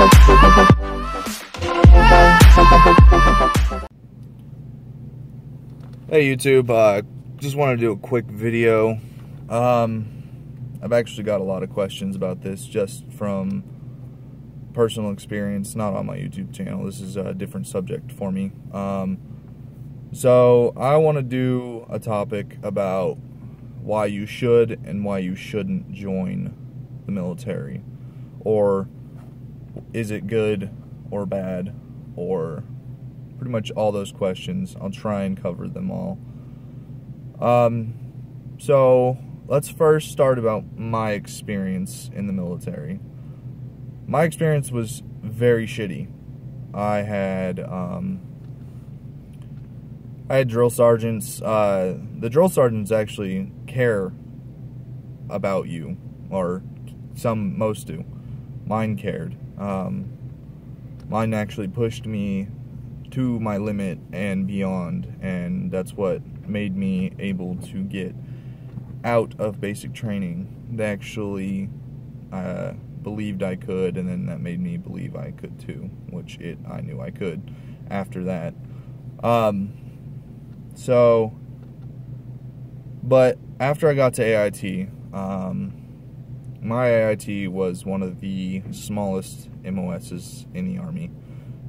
Hey YouTube, just want to do a quick video. I've actually got a lot of questions about this just from personal experience, not on my YouTube channel. This is a different subject for me. So I want to do a topic about why you should and why you shouldn't join the military, or is it good or bad, or pretty much all those questions. I'll try and cover them all. So let's first start about my experience in the military. My experience was very shitty. I had drill sergeants. The drill sergeants actually care about you, or most do. Mine cared. Mine actually pushed me to my limit and beyond, and that's what made me able to get out of basic training. They actually believed I could, and then that made me believe I could too, which I knew I could after that. But after I got to AIT, my AIT was one of the smallest MOSs in the Army.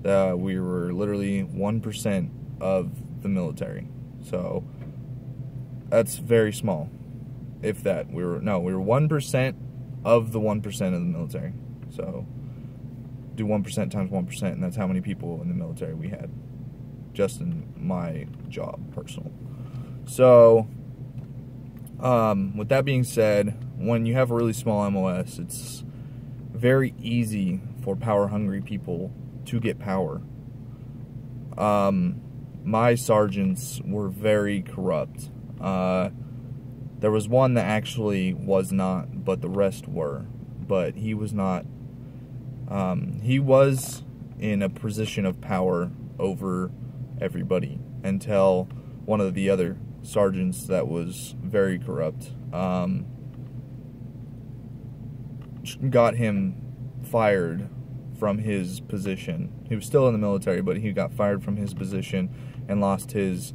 We were literally 1% of the military, so that's very small. If that, we were 1% of the 1% of the military. So do 1% times 1%, and that's how many people in the military we had, just in my job, personal. So with that being said, when you have a really small MOS, it's very easy for power-hungry people to get power. My sergeants were very corrupt. There was one that actually was not, but the rest were. But he was not. He was in a position of power over everybody until one of the other sergeants that was very corrupt got him fired from his position. He was still in the military, but he got fired from his position and lost his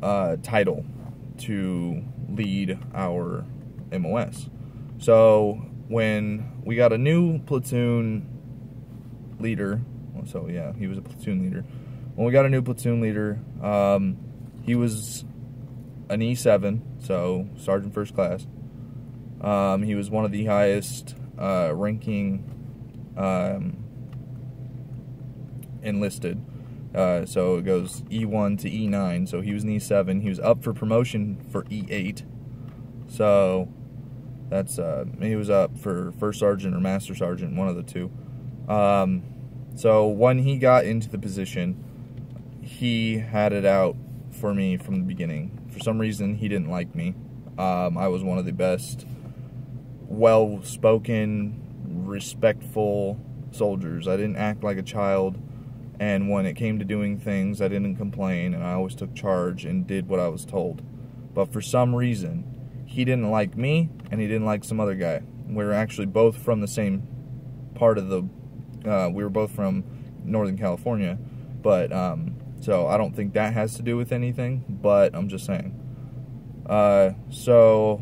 title to lead our MOS. So when we got a new platoon leader, so yeah, he was a platoon leader. When we got a new platoon leader, he was an E7, so Sergeant First Class. He was one of the highest ranking enlisted. So it goes E1 to E9, so he was an E7. He was up for promotion for E8. So that's he was up for First Sergeant or Master Sergeant, one of the two. So when he got into the position, he had it out for me from the beginning. For some reason, he didn't like me. I was one of the best, well-spoken, respectful soldiers. I didn't act like a child, and when it came to doing things, I didn't complain, and I always took charge and did what I was told. But for some reason, he didn't like me, and he didn't like some other guy. We were actually both from the same part of the, we were both from Northern California, but, so I don't think that has to do with anything, but I'm just saying. So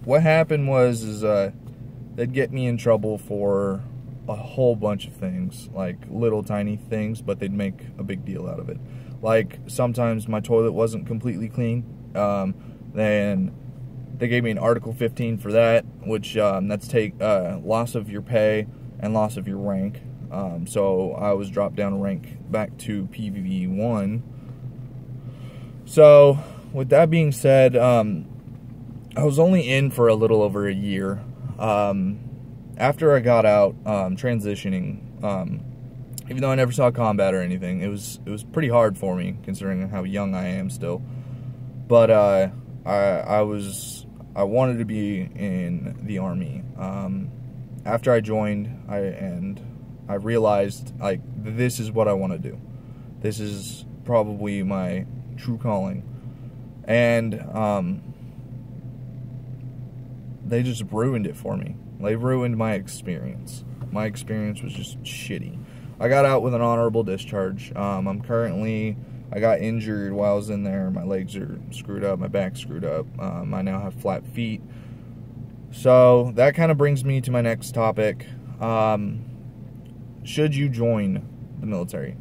what happened was they'd get me in trouble for a whole bunch of things, like little tiny things, but they'd make a big deal out of it. Like sometimes my toilet wasn't completely clean, then they gave me an Article 15 for that, which that's loss of your pay and loss of your rank. So I was dropped down a rank back to PVV1. So with that being said, I was only in for a little over a year. After I got out, transitioning, even though I never saw combat or anything, it was pretty hard for me considering how young I am still. But I wanted to be in the Army. After I joined, I realized, like, this is what I want to do. This is probably my true calling. And they just ruined it for me. They ruined my experience. My experience was just shitty. I got out with an honorable discharge. I got injured while I was in there. My legs are screwed up. My back's screwed up. I now have flat feet. So that kind of brings me to my next topic. Should you join the military?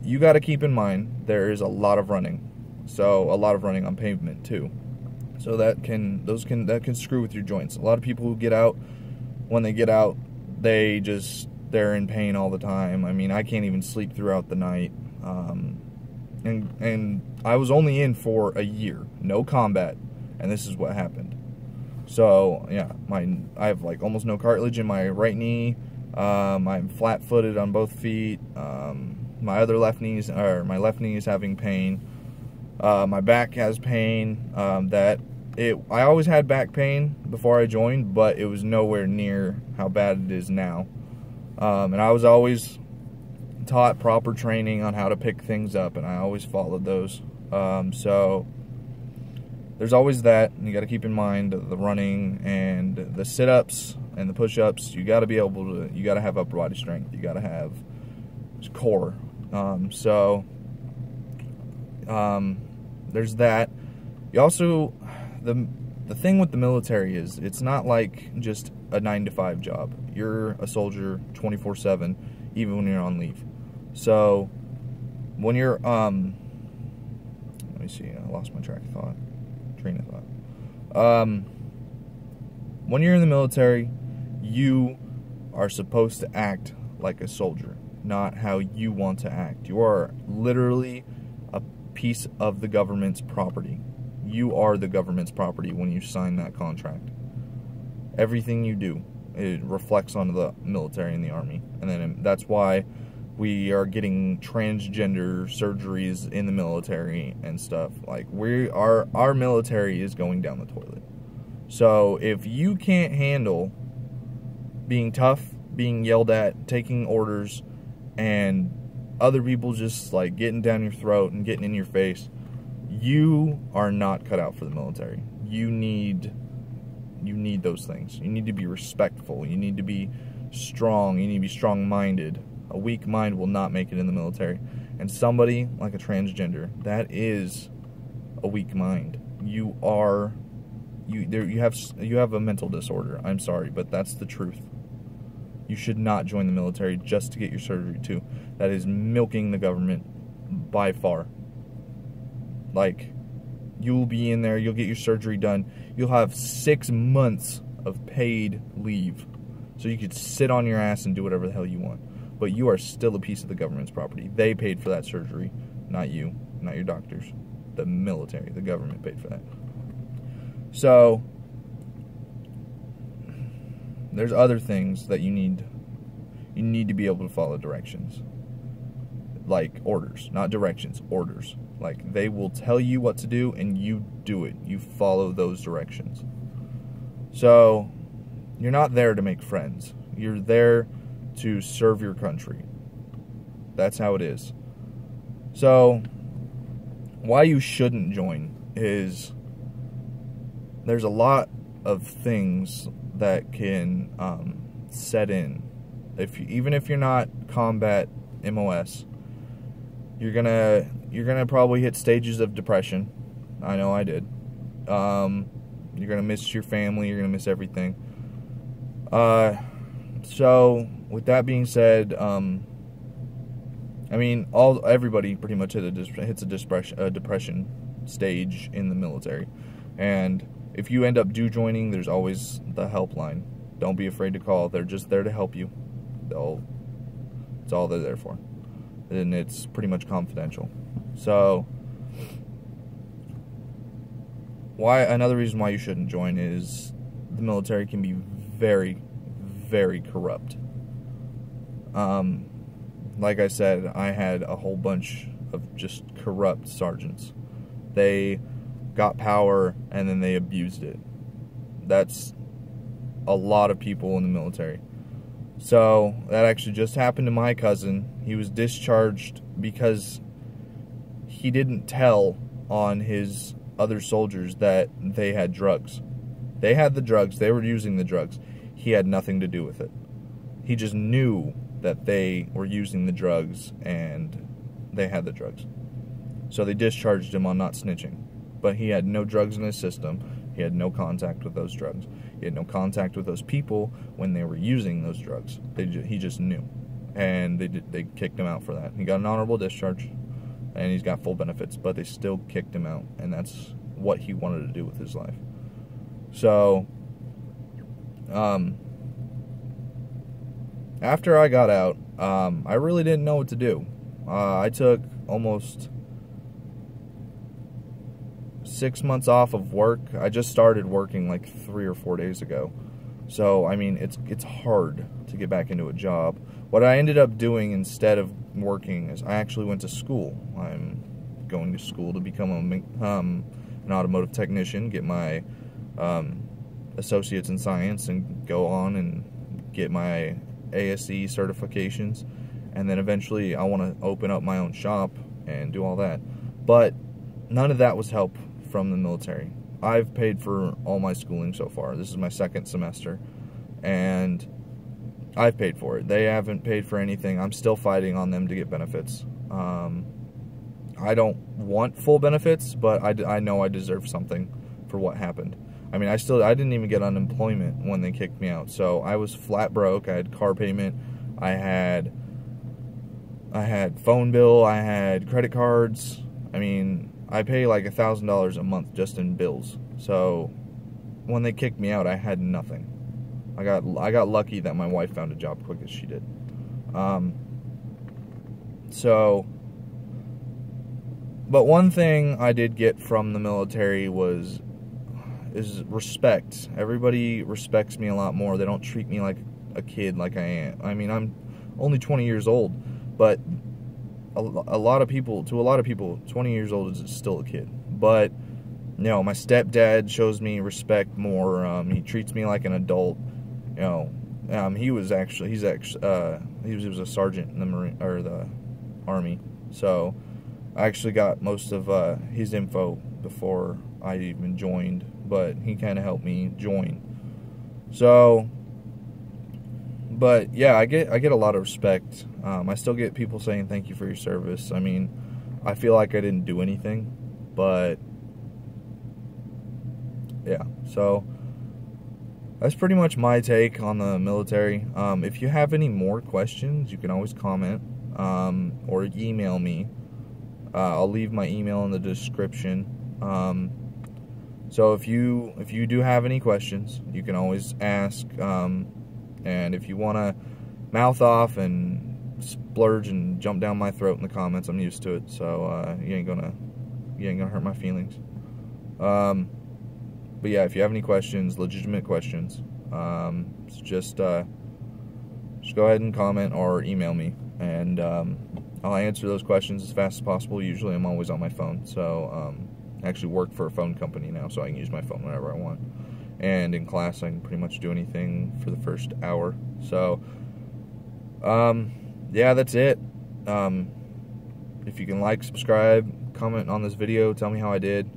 You got to keep in mind there is a lot of running. So a lot of running on pavement too. So that can screw with your joints. A lot of people who get out, when they get out, they're in pain all the time. I mean, I can't even sleep throughout the night. And I was only in for a year, no combat, and this is what happened. So yeah, I have like almost no cartilage in my right knee. I'm flat-footed on both feet. My left knee is having pain. My back has pain. I always had back pain before I joined, but it was nowhere near how bad it is now. And I was always taught proper training on how to pick things up, and I always followed those. So there's always that, and you got to keep in mind the running and the sit-ups and the push-ups. You got to be able to. You got to have upper body strength. You got to have core. There's that. You also the thing with the military is it's not like just a 9-to-5 job. You're a soldier 24/7, even when you're on leave. So when you're let me see, I lost my train of thought. When you're in the military, you are supposed to act like a soldier, not how you want to act. You are literally a piece of the government's property. You are the government's property when you sign that contract. Everything you do, it reflects on the military and the Army. And then that's why we are getting transgender surgeries in the military and stuff. Like, our military is going down the toilet. So if you can't handle being tough, being yelled at, taking orders, and other people just like getting down your throat and getting in your face, you are not cut out for the military. You need those things. You need to be respectful. You need to be strong. You need to be strong-minded. A weak mind will not make it in the military. And somebody like a transgender, that is a weak mind. You have a mental disorder. I'm sorry, but that's the truth. You should not join the military just to get your surgery too. That is milking the government by far. Like, you'll be in there, you'll get your surgery done, you'll have 6 months of paid leave. So you could sit on your ass and do whatever the hell you want. But you are still a piece of the government's property. They paid for that surgery, not you, not your doctors. The military, the government paid for that. So there's other things that you need to be able to follow directions. Like orders, not directions, orders. Like, they will tell you what to do and you do it. You follow those directions. So you're not there to make friends. You're there to serve your country. That's how it is. So why you shouldn't join is there's a lot of things that can set in. Even if you're not combat MOS, you're gonna probably hit stages of depression. I know I did. You're gonna miss your family. You're gonna miss everything. So with that being said, I mean, everybody pretty much hits a depression stage in the military, and if you end up joining, there's always the helpline. Don't be afraid to call. They're just there to help you. It's all they're there for. And it's pretty much confidential. So, another reason why you shouldn't join is the military can be very, very corrupt. Like I said, I had a whole bunch of just corrupt sergeants. They got power and then they abused it. That's a lot of people in the military. So that actually just happened to my cousin. He was discharged because he didn't tell on his other soldiers that they had drugs. They had the drugs. They were using the drugs. He had nothing to do with it. He just knew that they were using the drugs and they had the drugs. So they discharged him on not snitching. But he had no drugs in his system. He had no contact with those drugs. He had no contact with those people when they were using those drugs. He just knew. And they kicked him out for that. He got an honorable discharge, and he's got full benefits, but they still kicked him out, and that's what he wanted to do with his life. So, after I got out, I really didn't know what to do. I took almost 6 months off of work. I just started working like 3 or 4 days ago. So, I mean, it's hard to get back into a job. What I ended up doing instead of working is I actually went to school. I'm going to school to become an automotive technician, get my associates in science, and go on and get my ASE certifications. And then eventually I want to open up my own shop and do all that. But none of that was help from the military. I've paid for all my schooling so far. This is my 2nd semester, and I've paid for it. They haven't paid for anything. I'm still fighting on them to get benefits. I don't want full benefits, but I know I deserve something for what happened. I mean, I didn't even get unemployment when they kicked me out, so I was flat broke. I had car payment, I had phone bill, I had credit cards. I mean, I pay like $1,000 a month just in bills. So when they kicked me out, I had nothing. I got lucky that my wife found a job quick as she did. But one thing I did get from the military is respect. Everybody respects me a lot more. They don't treat me like a kid like I am. I mean, I'm only 20 years old, but to a lot of people, 20 years old is still a kid. But, you know, my stepdad shows me respect more. He treats me like an adult. You know, he was a sergeant in the Army. So I actually got most of his info before I even joined, but he kind of helped me join. So, but yeah, I get a lot of respect. I still get people saying thank you for your service. I mean, I feel like I didn't do anything, but yeah. So that's pretty much my take on the military. If you have any more questions, you can always comment or email me. I'll leave my email in the description. So if you do have any questions, you can always ask. And if you want to mouth off and splurge and jump down my throat in the comments, I'm used to it. So you ain't gonna hurt my feelings. But yeah, if you have any questions, legitimate questions, just go ahead and comment or email me, and I'll answer those questions as fast as possible. Usually I'm always on my phone, so I actually work for a phone company now, so I can use my phone whenever I want. And in class, I can pretty much do anything for the first hour. So, yeah, that's it. If you can like, subscribe, comment on this video, tell me how I did.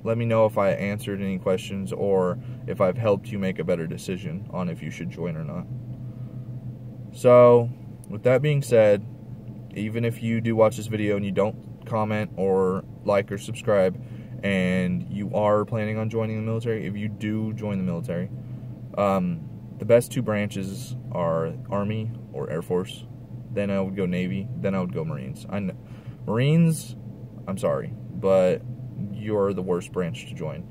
Let me know if I answered any questions or if I've helped you make a better decision on if you should join or not. So, with that being said, even if you do watch this video and you don't comment or like or subscribe, and you are planning on joining the military, if you do join the military, the best 2 branches are Army or Air Force. Then I would go Navy. Then I would go Marines. Marines, I'm sorry, but you're the worst branch to join.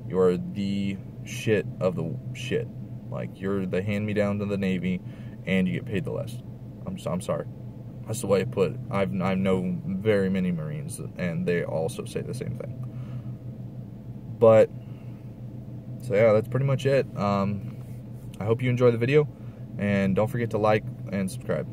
You're the shit of the shit. Like, you're the hand-me-down to the Navy, and you get paid the less. I'm sorry. That's the way I put it. I know very many Marines, and they also say the same thing. But, so yeah, that's pretty much it. I hope you enjoy the video, and don't forget to like and subscribe.